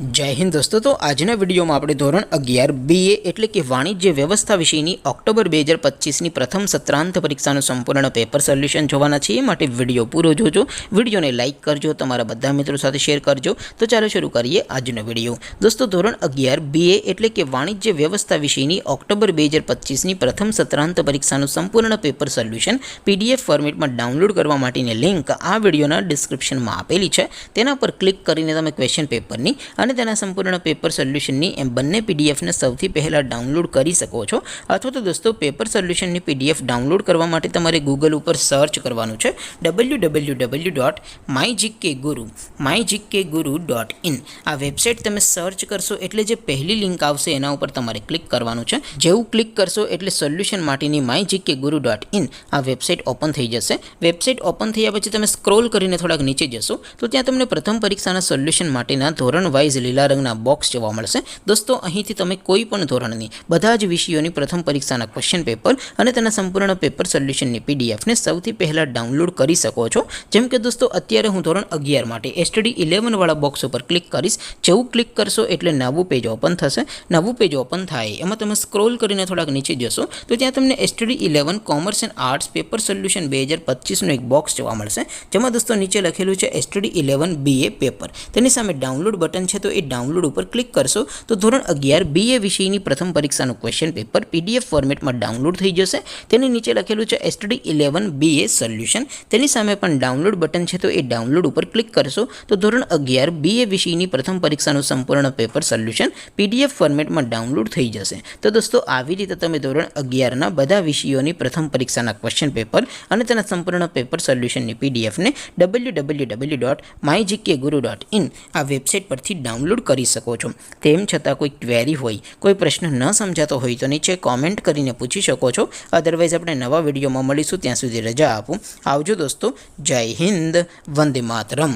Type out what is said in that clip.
जय हिंद दोस्तों। तो आजना विडियो में આપણે ધોરણ 11 BA એટલે કે વાણિજ્ય વ્યવસ્થા વિષયની ઓક્ટોબર 2025 ની પ્રથમ સત્રાંત પરીક્ષાનું સંપૂર્ણ પેપર સોલ્યુશન જોવાના છે। એ માટે વિડિયો પૂરો જોજો, વિડિયોને લાઈક કરજો, તમારા બધા મિત્રો સાથે શેર કરજો। તો ચાલો શરૂ કરીએ આજનો વિડિયો। દોસ્તો ધોરણ 11 BA એટલે કે વાણિજ્ય વ્યવસ્થા વિષયની ઓક્ટોબર 2025 ની પ્રથમ સત્રાંત પરીક્ષાનું સંપૂર્ણ પેપર સોલ્યુશન PDF ફોર્મેટમાં ડાઉનલોડ કરવા માટેની લિંક આ વિડિયોના ડિસ્ક્રિપ્શનમાં આપેલી છે। તેના પર ક્લિક કરીને તમે ક્વેશ્ચન પેપરની અને તેના સંપૂર્ણ પેપર સોલ્યુશનની એમ બંને પીડીએફને સૌથી પહેલાં ડાઉનલોડ કરી શકો છો। અથવા તો દોસ્તો પેપર સોલ્યુશનની પીડીએફ ડાઉનલોડ કરવા માટે તમારે ગૂગલ ઉપર સર્ચ કરવાનું છે www.mygkguru.in। આ વેબસાઇટ તમે સર્ચ કરશો એટલે જે પહેલી લિંક આવશે એના ઉપર તમારે ક્લિક કરવાનું છે। જેવું ક્લિક કરશો એટલે સોલ્યુશન માટેની mygkguru.in આ વેબસાઇટ ઓપન થઈ જશે। વેબસાઇટ ઓપન થયા પછી તમે સ્ક્રોલ કરીને થોડાક નીચે જશો તો ત્યાં તમને પ્રથમ પરીક્ષાના સોલ્યુશન માટેના ધોરણ વાઇઝ લીલા રંગના બોક્સ જોવા મળશે। દોસ્તો અહીંથી તમે કોઈ પણ ધોરણની બધા જ વિષયોની પ્રથમ પરીક્ષાના ક્વેશ્ચન પેપર અને તેના સંપૂર્ણ પેપર સોલ્યુશનની પીડીએફને સૌથી પહેલાં ડાઉનલોડ કરી શકો છો। જેમ કે દોસ્તો અત્યારે હું ધોરણ 11 માટે STD 11 વાળા બોક્સ ઉપર ક્લિક કરીશ। જેવું ક્લિક કરશો એટલે નવું પેજ ઓપન થશે। નવું પેજ ઓપન થાય એમાં તમે સ્ક્રોલ કરીને થોડાક નીચે જશો તો ત્યાં તમને STD 11 commerce and arts paper solution 2025નું એક બોક્સ જોવા મળશે। જેમાં દોસ્તો નીચે લખેલું છે STD 11 BA પેપર। તેની સામે ડાઉનલોડ બટન છે, તો એ ડાઉનલોડ ઉપર ક્લિક કરશો તો ધોરણ 11 BA વિષયની પ્રથમ પરીક્ષાનું ક્વેશ્ચન પેપર PDF ફોર્મેટમાં ડાઉનલોડ થઈ જશે। તેની નીચે લખેલું છે STD 11 BA સોલ્યુશન। તેની સામે પણ ડાઉનલોડ બટન છે, તો એ ડાઉનલોડ ઉપર ક્લિક કરશો તો ધોરણ 11 BA વિષયની પ્રથમ પરીક્ષાનું સંપૂર્ણ પેપર સોલ્યુશન PDF ફોર્મેટમાં ડાઉનલોડ થઈ જશે। તો દોસ્તો આવી રીતે તમે ધોરણ 11ના બધા વિષયોની પ્રથમ પરીક્ષાના ક્વેશ્ચન પેપર અને તેના સંપૂર્ણ પેપર સોલ્યુશનની પીડીએફને www.mygkguru.in આ વેબસાઇટ પરથી ડાઉનલોડ કરી શકો છો। તેમ છતાં કોઈ ક્વેરી હોય, કોઈ પ્રશ્ન ન સમજાતો હોય તો નીચે કોમેન્ટ કરીને પૂછી શકો છો। અધરવાઇઝ આપણે નવા વિડીયોમાં મળીશું, ત્યાં સુધી રજા આપો। આવજો દોસ્તો, જય હિન્દ, વંદે માતરમ।